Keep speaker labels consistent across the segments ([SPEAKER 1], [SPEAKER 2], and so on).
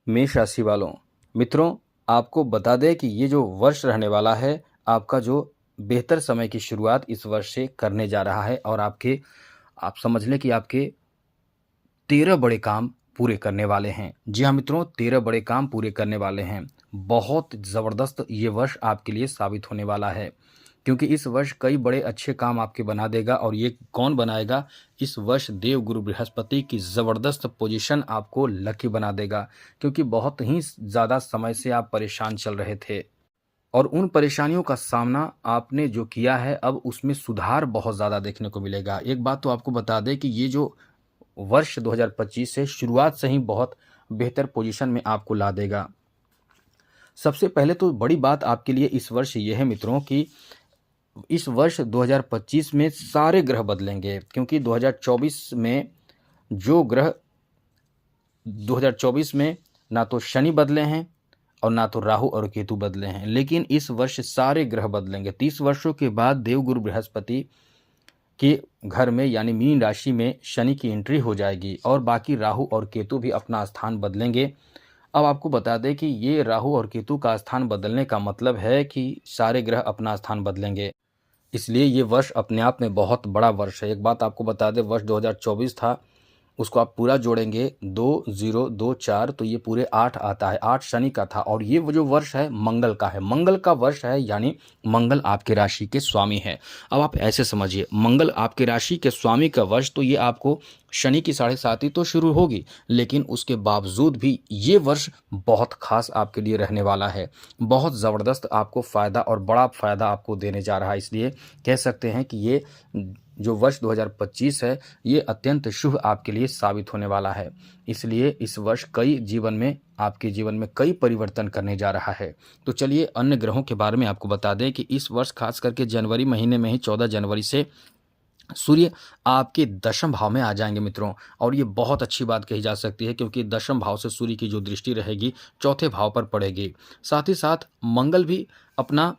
[SPEAKER 1] मेष राशि वालों, मित्रों, आपको बता दें कि ये जो वर्ष रहने वाला है, आपका जो बेहतर समय की शुरुआत इस वर्ष से करने जा रहा है और आप समझ लें कि आपके 13 बड़े काम पूरे करने वाले हैं। जी हाँ मित्रों, 13 बड़े काम पूरे करने वाले हैं। बहुत ज़बरदस्त ये वर्ष आपके लिए साबित होने वाला है, क्योंकि इस वर्ष कई बड़े अच्छे काम आपके बना देगा। और ये कौन बनाएगा? इस वर्ष देवगुरु बृहस्पति की ज़बरदस्त पोजीशन आपको लकी बना देगा, क्योंकि बहुत ही ज़्यादा समय से आप परेशान चल रहे थे और उन परेशानियों का सामना आपने जो किया है, अब उसमें सुधार बहुत ज़्यादा देखने को मिलेगा। एक बात तो आपको बता दें कि ये जो वर्ष 2025 से शुरुआत से ही बहुत बेहतर पोजीशन में आपको ला देगा। सबसे पहले तो बड़ी बात आपके लिए इस वर्ष ये है मित्रों कि इस वर्ष 2025 में सारे ग्रह बदलेंगे, क्योंकि 2024 में जो ग्रह 2024 में ना तो शनि बदले हैं और ना तो राहु और केतु बदले हैं, लेकिन इस वर्ष सारे ग्रह बदलेंगे। 30 वर्षों के बाद देवगुरु बृहस्पति के घर में यानी मीन राशि में शनि की एंट्री हो जाएगी और बाकी राहु और केतु भी अपना स्थान बदलेंगे। अब आपको बता दें कि ये राहु और केतु का स्थान बदलने का मतलब है कि सारे ग्रह अपना स्थान बदलेंगे। इसलिए ये वर्ष अपने आप में बहुत बड़ा वर्ष है। एक बात आपको बता दें, वर्ष 2024 था, उसको आप पूरा जोड़ेंगे 2024 तो ये पूरे 8 आता है। 8 शनि का था और ये वो जो वर्ष है मंगल का है। मंगल का वर्ष है, यानी मंगल आपके राशि के स्वामी है। अब आप ऐसे समझिए, मंगल आपके राशि के स्वामी का वर्ष, तो ये आपको शनि की 7.5 तो शुरू होगी, लेकिन उसके बावजूद भी ये वर्ष बहुत खास आपके लिए रहने वाला है। बहुत ज़बरदस्त आपको फ़ायदा और बड़ा फ़ायदा आपको देने जा रहा है। इसलिए कह सकते हैं कि ये जो वर्ष 2025 है, ये अत्यंत शुभ आपके लिए साबित होने वाला है। इसलिए इस वर्ष आपके जीवन में कई परिवर्तन करने जा रहा है। तो चलिए अन्य ग्रहों के बारे में आपको बता दें कि इस वर्ष खास करके जनवरी महीने में ही 14 जनवरी से सूर्य आपके दशम भाव में आ जाएंगे मित्रों। और ये बहुत अच्छी बात कही जा सकती है, क्योंकि दशम भाव से सूर्य की जो दृष्टि रहेगी चौथे भाव पर पड़ेगी। साथ ही साथ मंगल भी अपना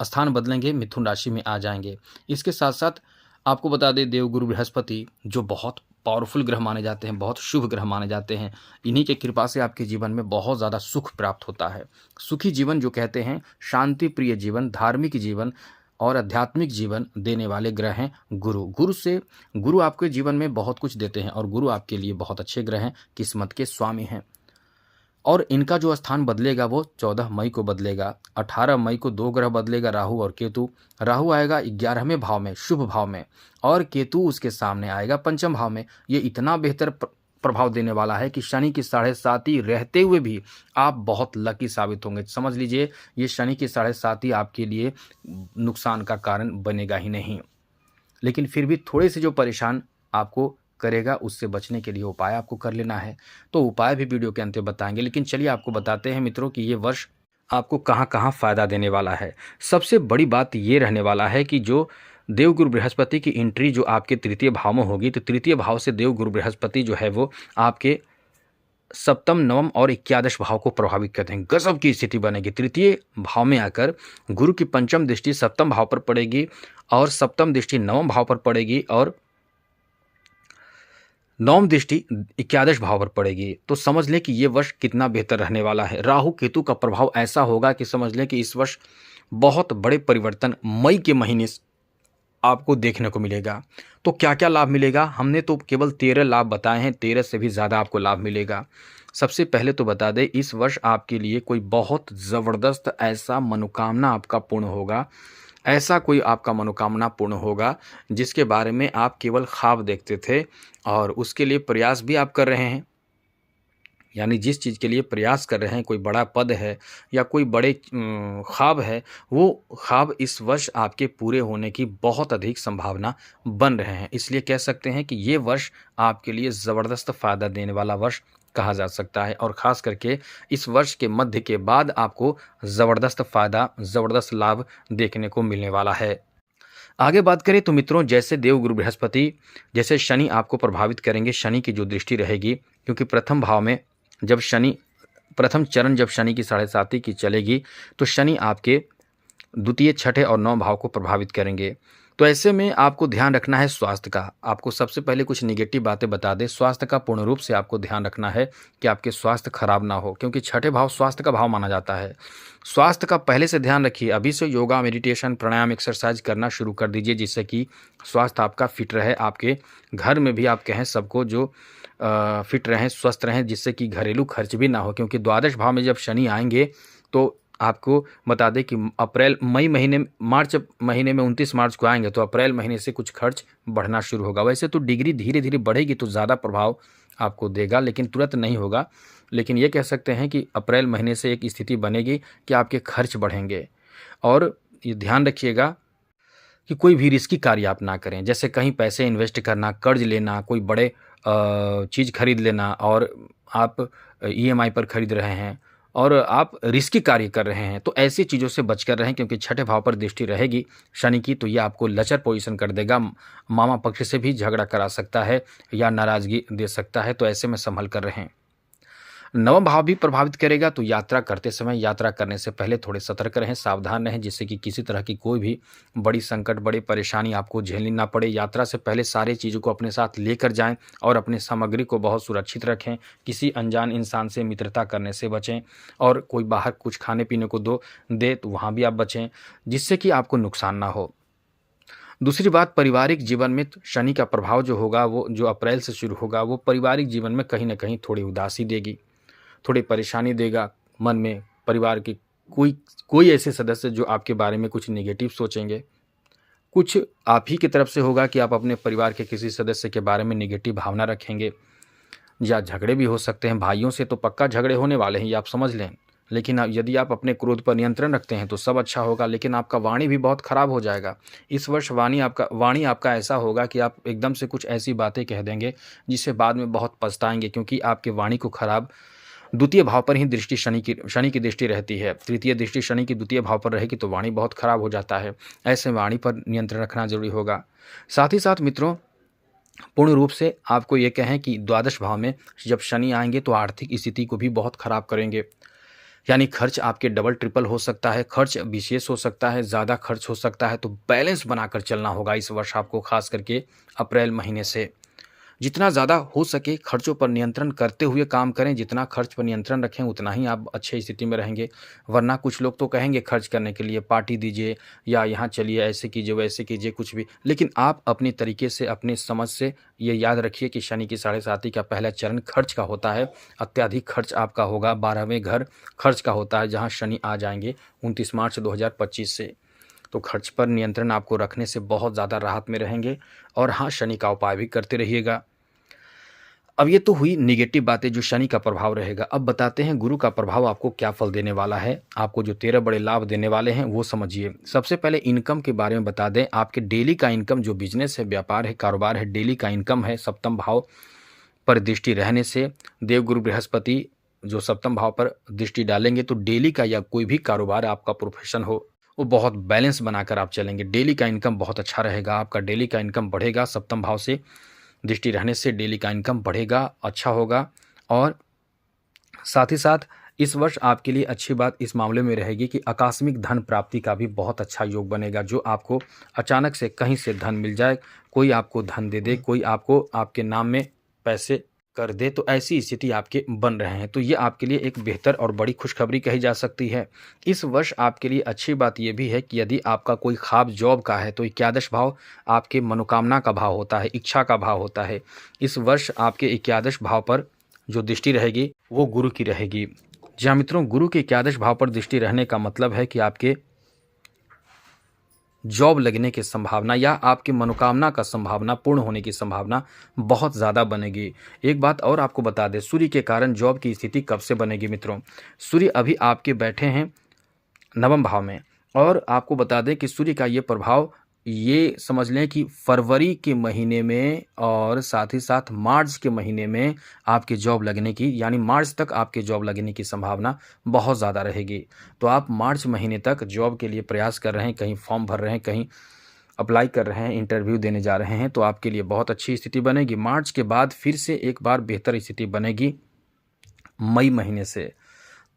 [SPEAKER 1] स्थान बदलेंगे, मिथुन राशि में आ जाएंगे। इसके साथ साथ आपको बता दें, देवगुरु बृहस्पति जो बहुत पावरफुल ग्रह माने जाते हैं, बहुत शुभ ग्रह माने जाते हैं, इन्हीं के कृपा से आपके जीवन में बहुत ज़्यादा सुख प्राप्त होता है। सुखी जीवन जो कहते हैं, शांति प्रिय जीवन, धार्मिक जीवन और आध्यात्मिक जीवन देने वाले ग्रह हैं गुरु आपके जीवन में बहुत कुछ देते हैं और गुरु आपके लिए बहुत अच्छे ग्रह हैं, किस्मत के स्वामी हैं। और इनका जो स्थान बदलेगा वो 14 मई को बदलेगा। 18 मई को 2 ग्रह बदलेगा, राहु और केतु। राहु आएगा 11वें भाव में, शुभ भाव में, और केतु उसके सामने आएगा पंचम भाव में। ये इतना बेहतर प्रभाव देने वाला है कि शनि की 7.5 रहते हुए भी आप बहुत लकी साबित होंगे। समझ लीजिए, ये शनि की 7.5 आपके लिए नुकसान का कारण बनेगा ही नहीं, लेकिन फिर भी थोड़े से जो परेशान आपको करेगा, उससे बचने के लिए उपाय आपको कर लेना है। तो उपाय भी वीडियो के अंत में बताएंगे, लेकिन चलिए आपको बताते हैं मित्रों कि ये वर्ष आपको कहाँ कहाँ फ़ायदा देने वाला है। सबसे बड़ी बात ये रहने वाला है कि जो देवगुरु बृहस्पति की एंट्री जो आपके तृतीय भाव में होगी, तो तृतीय भाव से देवगुरु बृहस्पति जो है वो आपके सप्तम, नवम और 11 भाव को प्रभावित करते हैं। गजब की स्थिति बनेगी। तृतीय भाव में आकर गुरु की पंचम दृष्टि सप्तम भाव पर पड़ेगी और सप्तम दृष्टि नवम भाव पर पड़ेगी और नवम दृष्टि 11 भाव पर पड़ेगी। तो समझ लें कि ये वर्ष कितना बेहतर रहने वाला है। राहु केतु का प्रभाव ऐसा होगा कि समझ लें कि इस वर्ष बहुत बड़े परिवर्तन मई के महीने आपको देखने को मिलेगा। तो क्या क्या लाभ मिलेगा? हमने तो केवल 13 लाभ बताए हैं, 13 से भी ज़्यादा आपको लाभ मिलेगा। सबसे पहले तो बता दें, इस वर्ष आपके लिए कोई बहुत ज़बरदस्त ऐसा मनोकामना आपका पूर्ण होगा। ऐसा कोई आपका मनोकामना पूर्ण होगा जिसके बारे में आप केवल ख्वाब देखते थे और उसके लिए प्रयास भी आप कर रहे हैं। यानी जिस चीज़ के लिए प्रयास कर रहे हैं, कोई बड़ा पद है या कोई बड़े ख्वाब है, वो ख्वाब इस वर्ष आपके पूरे होने की बहुत अधिक संभावना बन रहे हैं। इसलिए कह सकते हैं कि ये वर्ष आपके लिए ज़बरदस्त फ़ायदा देने वाला वर्ष कहा जा सकता है। और ख़ास करके इस वर्ष के मध्य के बाद आपको ज़बरदस्त फ़ायदा, ज़बरदस्त लाभ देखने को मिलने वाला है। आगे बात करें तो मित्रों, जैसे देवगुरु बृहस्पति, जैसे शनि आपको प्रभावित करेंगे, शनि की जो दृष्टि रहेगी, क्योंकि प्रथम भाव में जब प्रथम चरण जब शनि की 7.5 की चलेगी, तो शनि आपके द्वितीय, छठे और 9 भाव को प्रभावित करेंगे। तो ऐसे में आपको ध्यान रखना है स्वास्थ्य का। आपको सबसे पहले कुछ नेगेटिव बातें बता दें, स्वास्थ्य का पूर्ण रूप से आपको ध्यान रखना है कि आपके स्वास्थ्य खराब ना हो, क्योंकि छठे भाव स्वास्थ्य का भाव माना जाता है। स्वास्थ्य का पहले से ध्यान रखिए, अभी से योगा, मेडिटेशन, प्राणायाम, एक्सरसाइज करना शुरू कर दीजिए, जिससे कि स्वास्थ्य आपका फिट रहे। आपके घर में भी आप कहें सबको जो फिट रहें, स्वस्थ रहें, जिससे कि घरेलू खर्च भी ना हो, क्योंकि द्वादश भाव में जब शनि आएंगे तो आपको बता दें कि मार्च महीने में 29 मार्च को आएंगे, तो अप्रैल महीने से कुछ खर्च बढ़ना शुरू होगा। वैसे तो डिग्री धीरे धीरे बढ़ेगी तो ज़्यादा प्रभाव आपको देगा, लेकिन तुरंत नहीं होगा। लेकिन ये कह सकते हैं कि अप्रैल महीने से एक स्थिति बनेगी कि आपके खर्च बढ़ेंगे। और ये ध्यान रखिएगा कि कोई भी रिस्की कार्य आप ना करें, जैसे कहीं पैसे इन्वेस्ट करना, कर्ज लेना, कोई बड़े चीज़ खरीद लेना, और आप ईएमआई पर खरीद रहे हैं और आप रिस्की कार्य कर रहे हैं, तो ऐसी चीज़ों से बचकर रहें, क्योंकि छठे भाव पर दृष्टि रहेगी शनि की, तो ये आपको लचर पोजीशन कर देगा। मामा पक्ष से भी झगड़ा करा सकता है या नाराज़गी दे सकता है, तो ऐसे में संभल कर रहें। नवम भाव भी प्रभावित करेगा, तो यात्रा करते समय, यात्रा करने से पहले थोड़े सतर्क रहें, सावधान रहें, जिससे कि किसी तरह की कोई भी बड़ी संकट, बड़ी परेशानी आपको झेलनी ना पड़े। यात्रा से पहले सारी चीज़ों को अपने साथ लेकर जाएं और अपनी सामग्री को बहुत सुरक्षित रखें। किसी अनजान इंसान से मित्रता करने से बचें, और कोई बाहर कुछ खाने पीने को दे तो वहाँ भी आप बचें, जिससे कि आपको नुकसान ना हो। दूसरी बात, पारिवारिक जीवन में शनि का प्रभाव जो होगा, वो जो अप्रैल से शुरू होगा, वो पारिवारिक जीवन में कहीं ना कहीं थोड़ी उदासी देगी, थोड़ी परेशानी देगा। मन में परिवार के कोई कोई ऐसे सदस्य जो आपके बारे में कुछ नेगेटिव सोचेंगे। कुछ आप ही की तरफ से होगा कि आप अपने परिवार के किसी सदस्य के बारे में नेगेटिव भावना रखेंगे, या झगड़े भी हो सकते हैं। भाइयों से तो पक्का झगड़े होने वाले हैं, ये आप समझ लें। लेकिन यदि आप अपने क्रोध पर नियंत्रण रखते हैं तो सब अच्छा होगा, लेकिन आपका वाणी भी बहुत खराब हो जाएगा। इस वर्ष वाणी आपका ऐसा होगा कि आप एकदम से कुछ ऐसी बातें कह देंगे जिससे बाद में बहुत पछताएंगे, क्योंकि आपके वाणी को खराब द्वितीय भाव पर ही दृष्टि शनि की दृष्टि रहती है। तृतीय दृष्टि शनि की द्वितीय भाव पर रहेगी तो वाणी बहुत खराब हो जाता है। ऐसे वाणी पर नियंत्रण रखना जरूरी होगा। साथ ही साथ मित्रों, पूर्ण रूप से आपको ये कहें कि द्वादश भाव में जब शनि आएंगे तो आर्थिक स्थिति को भी बहुत खराब करेंगे, यानी खर्च आपके डबल ट्रिपल हो सकता है, खर्च विशेष हो सकता है, ज़्यादा खर्च हो सकता है। तो बैलेंस बनाकर चलना होगा इस वर्ष आपको, खास करके अप्रैल महीने से। जितना ज़्यादा हो सके खर्चों पर नियंत्रण करते हुए काम करें। जितना खर्च पर नियंत्रण रखें उतना ही आप अच्छे स्थिति में रहेंगे। वरना कुछ लोग तो कहेंगे खर्च करने के लिए, पार्टी दीजिए या यहाँ चलिए, ऐसे कीजिए, वैसे कीजिए, कुछ भी। लेकिन आप अपने तरीके से, अपने समझ से ये याद रखिए कि शनि की 7.5 का पहला चरण खर्च का होता है। अत्याधिक खर्च आपका होगा। 12वें घर खर्च का होता है, जहाँ शनि आ जाएंगे 29 मार्च 2025 से। तो खर्च पर नियंत्रण आपको रखने से बहुत ज़्यादा राहत में रहेंगे। और हाँ, शनि का उपाय भी करते रहिएगा। अब ये तो हुई नेगेटिव बातें जो शनि का प्रभाव रहेगा। अब बताते हैं गुरु का प्रभाव आपको क्या फल देने वाला है। आपको जो 13 बड़े लाभ देने वाले हैं वो समझिए। सबसे पहले इनकम के बारे में बता दें। आपके डेली का इनकम, जो बिजनेस है, व्यापार है, कारोबार है, डेली का इनकम है, सप्तम भाव पर दृष्टि रहने से देवगुरु बृहस्पति जो सप्तम भाव पर दृष्टि डालेंगे तो डेली का या कोई भी कारोबार, आपका प्रोफेशन हो, वो बहुत बैलेंस बनाकर आप चलेंगे। डेली का इनकम बहुत अच्छा रहेगा। आपका डेली का इनकम बढ़ेगा। सप्तम भाव से दृष्टि रहने से डेली का इनकम बढ़ेगा, अच्छा होगा। और साथ ही साथ इस वर्ष आपके लिए अच्छी बात इस मामले में रहेगी कि आकस्मिक धन प्राप्ति का भी बहुत अच्छा योग बनेगा। जो आपको अचानक से कहीं से धन मिल जाए, कोई आपको धन दे दे, कोई आपको आपके नाम में पैसे कर दे, तो ऐसी स्थिति आपके बन रहे हैं। तो ये आपके लिए एक बेहतर और बड़ी खुशखबरी कही जा सकती है। इस वर्ष आपके लिए अच्छी बात यह भी है कि यदि आपका कोई ख्वाब जॉब का है तो 11 भाव आपके मनोकामना का भाव होता है, इच्छा का भाव होता है। इस वर्ष आपके 11 भाव पर जो दृष्टि रहेगी वो गुरु की रहेगी। जी हाँ मित्रों, गुरु के 11 भाव पर दृष्टि रहने का मतलब है कि आपके जॉब लगने की संभावना या आपकी मनोकामना का संभावना पूर्ण होने की संभावना बहुत ज़्यादा बनेगी। एक बात और आपको बता दें, सूर्य के कारण जॉब की स्थिति कब से बनेगी मित्रों? सूर्य अभी आपके बैठे हैं नवम भाव में, और आपको बता दें कि सूर्य का ये प्रभाव, ये समझ लें कि फरवरी के महीने में और साथ ही साथ मार्च के महीने में आपके जॉब लगने की, यानी मार्च तक आपके जॉब लगने की संभावना बहुत ज़्यादा रहेगी। तो आप मार्च महीने तक जॉब के लिए प्रयास कर रहे हैं, कहीं फॉर्म भर रहे हैं, कहीं अप्लाई कर रहे हैं, इंटरव्यू देने जा रहे हैं, तो आपके लिए बहुत अच्छी स्थिति बनेगी। मार्च के बाद फिर से एक बार बेहतर स्थिति बनेगी मई महीने से।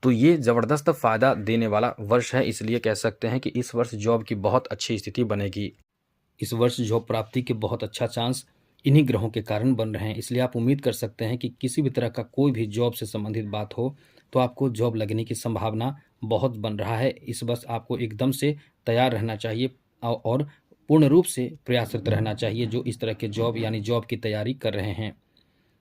[SPEAKER 1] तो ये ज़बरदस्त फ़ायदा देने वाला वर्ष है, इसलिए कह सकते हैं कि इस वर्ष जॉब की बहुत अच्छी स्थिति बनेगी। इस वर्ष जॉब प्राप्ति के बहुत अच्छा चांस इन्हीं ग्रहों के कारण बन रहे हैं। इसलिए आप उम्मीद कर सकते हैं कि किसी भी तरह का कोई भी जॉब से संबंधित बात हो तो आपको जॉब लगने की संभावना बहुत बन रहा है। इस वर्ष आपको एकदम से तैयार रहना चाहिए और पूर्ण रूप से प्रयासरत रहना चाहिए जो इस तरह के जॉब यानी जॉब की तैयारी कर रहे हैं,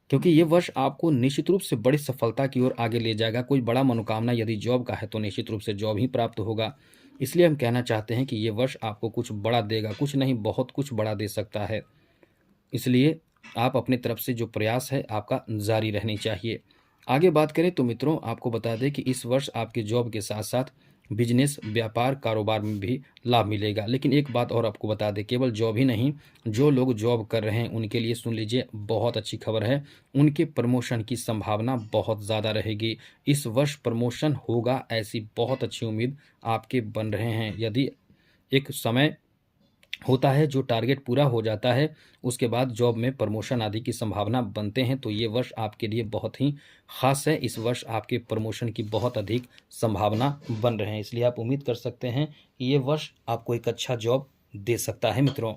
[SPEAKER 1] क्योंकि ये वर्ष आपको निश्चित रूप से बड़ी सफलता की ओर आगे ले जाएगा। कोई बड़ा मनोकामना यदि जॉब का है तो निश्चित रूप से जॉब ही प्राप्त होगा। इसलिए हम कहना चाहते हैं कि ये वर्ष आपको कुछ बड़ा देगा, कुछ नहीं बहुत कुछ बड़ा दे सकता है। इसलिए आप अपनी तरफ से जो प्रयास है आपका जारी रहनी चाहिए। आगे बात करें तो मित्रों, आपको बता दें कि इस वर्ष आपके जॉब के साथ साथ बिजनेस, व्यापार, कारोबार में भी लाभ मिलेगा। लेकिन एक बात और आपको बता दें, केवल जॉब ही नहीं, जो लोग जॉब कर रहे हैं उनके लिए सुन लीजिए बहुत अच्छी खबर है, उनके प्रमोशन की संभावना बहुत ज़्यादा रहेगी। इस वर्ष प्रमोशन होगा ऐसी बहुत अच्छी उम्मीद आपके बन रहे हैं। यदि एक समय होता है जो टारगेट पूरा हो जाता है उसके बाद जॉब में प्रमोशन आदि की संभावना बनते हैं, तो ये वर्ष आपके लिए बहुत ही खास है। इस वर्ष आपके प्रमोशन की बहुत अधिक संभावना बन रहे हैं। इसलिए आप उम्मीद कर सकते हैं कि ये वर्ष आपको एक अच्छा जॉब दे सकता है मित्रों,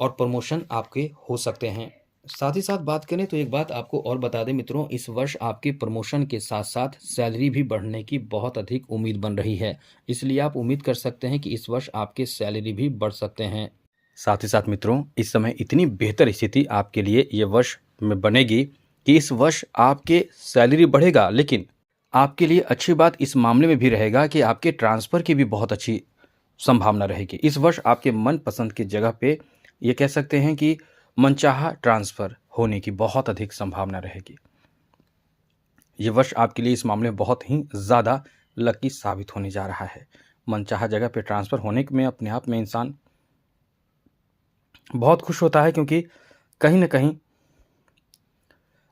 [SPEAKER 1] और प्रमोशन आपके हो सकते हैं। साथ ही साथ बात करें तो एक बात आपको और बता दें मित्रों, इस वर्ष आपके प्रमोशन के साथ साथ सैलरी भी बढ़ने की बहुत अधिक उम्मीद बन रही है। इसलिए आप उम्मीद कर सकते हैं कि इस वर्ष आपके सैलरी भी बढ़ सकते हैं। साथ ही साथ मित्रों, इस समय इतनी बेहतर स्थिति आपके लिए ये वर्ष में बनेगी कि इस वर्ष आपके सैलरी बढ़ेगा, लेकिन आपके लिए अच्छी बात इस मामले में भी रहेगा कि आपके ट्रांसफ़र की भी बहुत अच्छी संभावना रहेगी। इस वर्ष आपके मनपसंद की जगह पे ये कह सकते हैं कि मनचाहा ट्रांसफ़र होने की बहुत अधिक संभावना रहेगी। ये वर्ष आपके लिए इस मामले में बहुत ही ज़्यादा लकी साबित होने जा रहा है। मनचाहा जगह पे ट्रांसफ़र होने में अपने आप में इंसान बहुत खुश होता है, क्योंकि कहीं न कहीं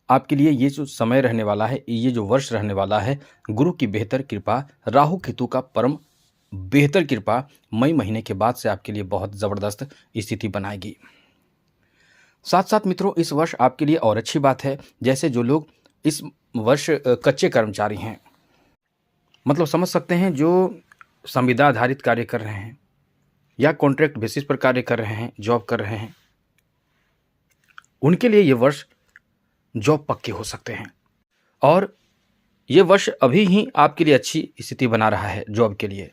[SPEAKER 1] आपके लिए ये जो समय रहने वाला है, ये जो वर्ष रहने वाला है, गुरु की बेहतर कृपा, राहु केतु का परम बेहतर कृपा मई महीने के बाद से आपके लिए बहुत ज़बरदस्त स्थिति बनाएगी। साथ साथ मित्रों, इस वर्ष आपके लिए और अच्छी बात है, जैसे जो लोग इस वर्ष कच्चे कर्मचारी हैं, मतलब समझ सकते हैं जो संविदा आधारित कार्य कर रहे हैं या कॉन्ट्रैक्ट बेसिस पर कार्य कर रहे हैं, जॉब कर रहे हैं, उनके लिए ये वर्ष जॉब पक्के हो सकते हैं। और ये वर्ष अभी ही आपके लिए अच्छी स्थिति बना रहा है जॉब के लिए।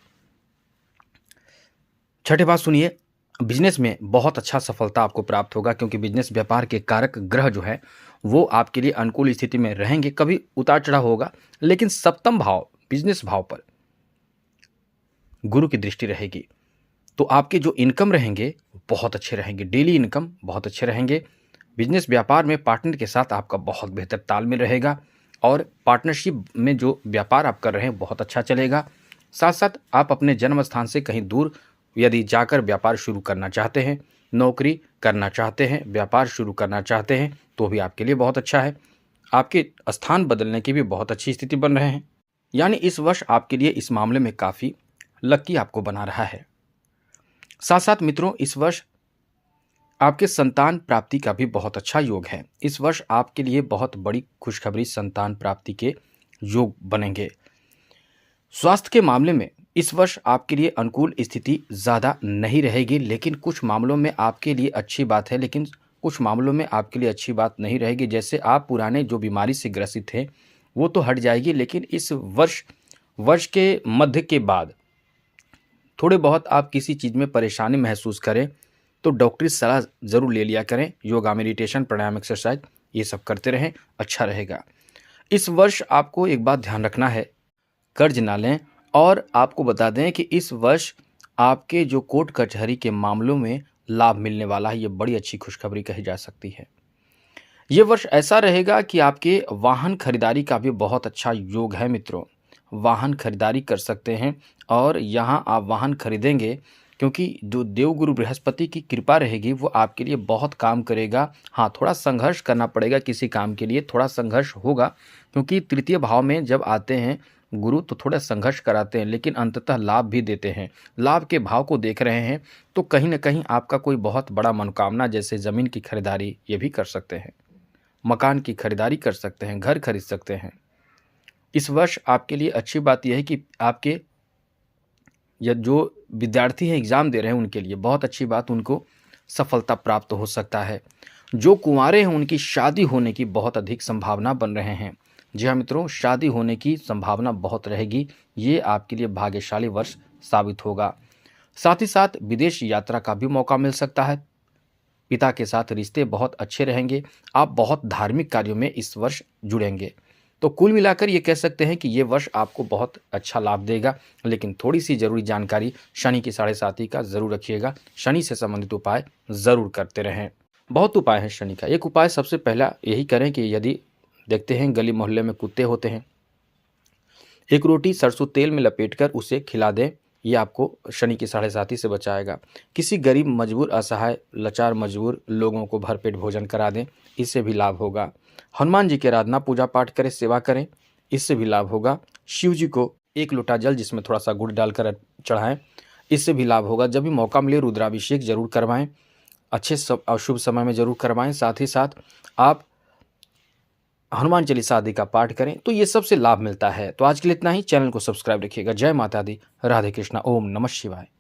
[SPEAKER 1] छठे बात सुनिए, बिजनेस में बहुत अच्छा सफलता आपको प्राप्त होगा, क्योंकि बिजनेस व्यापार के कारक ग्रह जो है वो आपके लिए अनुकूल स्थिति में रहेंगे। कभी उतार चढ़ाव होगा, लेकिन सप्तम भाव बिजनेस भाव पर गुरु की दृष्टि रहेगी, तो आपके जो इनकम रहेंगे बहुत अच्छे रहेंगे, डेली इनकम बहुत अच्छे रहेंगे। बिजनेस व्यापार में पार्टनर के साथ आपका बहुत बेहतर तालमेल रहेगा, और पार्टनरशिप में जो व्यापार आप कर रहे हैं बहुत अच्छा चलेगा। साथ साथ आप अपने जन्म स्थान से कहीं दूर यदि जाकर व्यापार शुरू करना चाहते हैं, नौकरी करना चाहते हैं, व्यापार शुरू करना चाहते हैं, तो भी आपके लिए बहुत अच्छा है। आपके स्थान बदलने की भी बहुत अच्छी स्थिति बन रहे हैं, यानी इस वर्ष आपके लिए इस मामले में काफ़ी लकी आपको बना रहा है। साथ साथ मित्रों, इस वर्ष आपके संतान प्राप्ति का भी बहुत अच्छा योग है। इस वर्ष आपके लिए बहुत बड़ी खुशखबरी संतान प्राप्ति के योग बनेंगे। स्वास्थ्य के मामले में इस वर्ष आपके लिए अनुकूल स्थिति ज़्यादा नहीं रहेगी, लेकिन कुछ मामलों में आपके लिए अच्छी बात है, लेकिन कुछ मामलों में आपके लिए अच्छी बात नहीं रहेगी। जैसे आप पुराने जो बीमारी से ग्रसित थे वो तो हट जाएगी, लेकिन इस वर्ष के मध्य के बाद थोड़े बहुत आप किसी चीज़ में परेशानी महसूस करें तो डॉक्टरी सलाह ज़रूर ले लिया करें। योगा, मेडिटेशन, प्राणायाम, एक्सरसाइज ये सब करते रहें, अच्छा रहेगा। इस वर्ष आपको एक बात ध्यान रखना है, कर्ज ना लें। और आपको बता दें कि इस वर्ष आपके जो कोर्ट कचहरी के मामलों में लाभ मिलने वाला है, ये बड़ी अच्छी खुशखबरी कही जा सकती है। ये वर्ष ऐसा रहेगा कि आपके वाहन खरीदारी का भी बहुत अच्छा योग है मित्रों। वाहन खरीदारी कर सकते हैं, और यहाँ आप वाहन खरीदेंगे क्योंकि जो देवगुरु बृहस्पति की कृपा रहेगी वो आपके लिए बहुत काम करेगा। हाँ, थोड़ा संघर्ष करना पड़ेगा, किसी काम के लिए थोड़ा संघर्ष होगा, क्योंकि तृतीय भाव में जब आते हैं गुरु तो थोड़ा संघर्ष कराते हैं, लेकिन अंततः लाभ भी देते हैं। लाभ के भाव को देख रहे हैं तो कहीं ना कहीं आपका कोई बहुत बड़ा मनोकामना, जैसे ज़मीन की खरीदारी ये भी कर सकते हैं, मकान की खरीदारी कर सकते हैं, घर खरीद सकते हैं। इस वर्ष आपके लिए अच्छी बात यह है कि आपके या जो विद्यार्थी हैं एग्ज़ाम दे रहे हैं उनके लिए बहुत अच्छी बात, उनको सफलता प्राप्त हो सकता है। जो कुंवारे हैं उनकी शादी होने की बहुत अधिक संभावना बन रहे हैं। जी हाँ मित्रों, शादी होने की संभावना बहुत रहेगी। ये आपके लिए भाग्यशाली वर्ष साबित होगा। साथ ही साथ विदेश यात्रा का भी मौका मिल सकता है। पिता के साथ रिश्ते बहुत अच्छे रहेंगे। आप बहुत धार्मिक कार्यों में इस वर्ष जुड़ेंगे। तो कुल मिलाकर ये कह सकते हैं कि ये वर्ष आपको बहुत अच्छा लाभ देगा, लेकिन थोड़ी सी ज़रूरी जानकारी शनि की 7.5 का ज़रूर रखिएगा। शनि से संबंधित उपाय ज़रूर करते रहें। बहुत उपाय हैं शनि का। एक उपाय सबसे पहला यही करें कि यदि देखते हैं गली मोहल्ले में कुत्ते होते हैं, एक रोटी सरसों तेल में लपेटकर उसे खिला दें। ये आपको शनि की 7.5 से बचाएगा। किसी गरीब, मजबूर, असहाय, लाचार, मजबूर लोगों को भरपेट भोजन करा दें, इससे भी लाभ होगा। हनुमान जी की आराधना, पूजा पाठ करें, सेवा करें, इससे भी लाभ होगा। शिव जी को 1 लोटा जल जिसमें थोड़ा सा गुड़ डालकर चढ़ाएं, इससे भी लाभ होगा। जब भी मौका मिले रुद्राभिषेक जरूर करवाएं, अच्छे शुभ समय में जरूर करवाएं। साथ ही साथ आप हनुमान चालीसा आदि का पाठ करें तो ये सबसे लाभ मिलता है। तो आज के लिए इतना ही। चैनल को सब्सक्राइब रखिएगा। जय माता दी, राधे कृष्णा, ओम नमः शिवाय।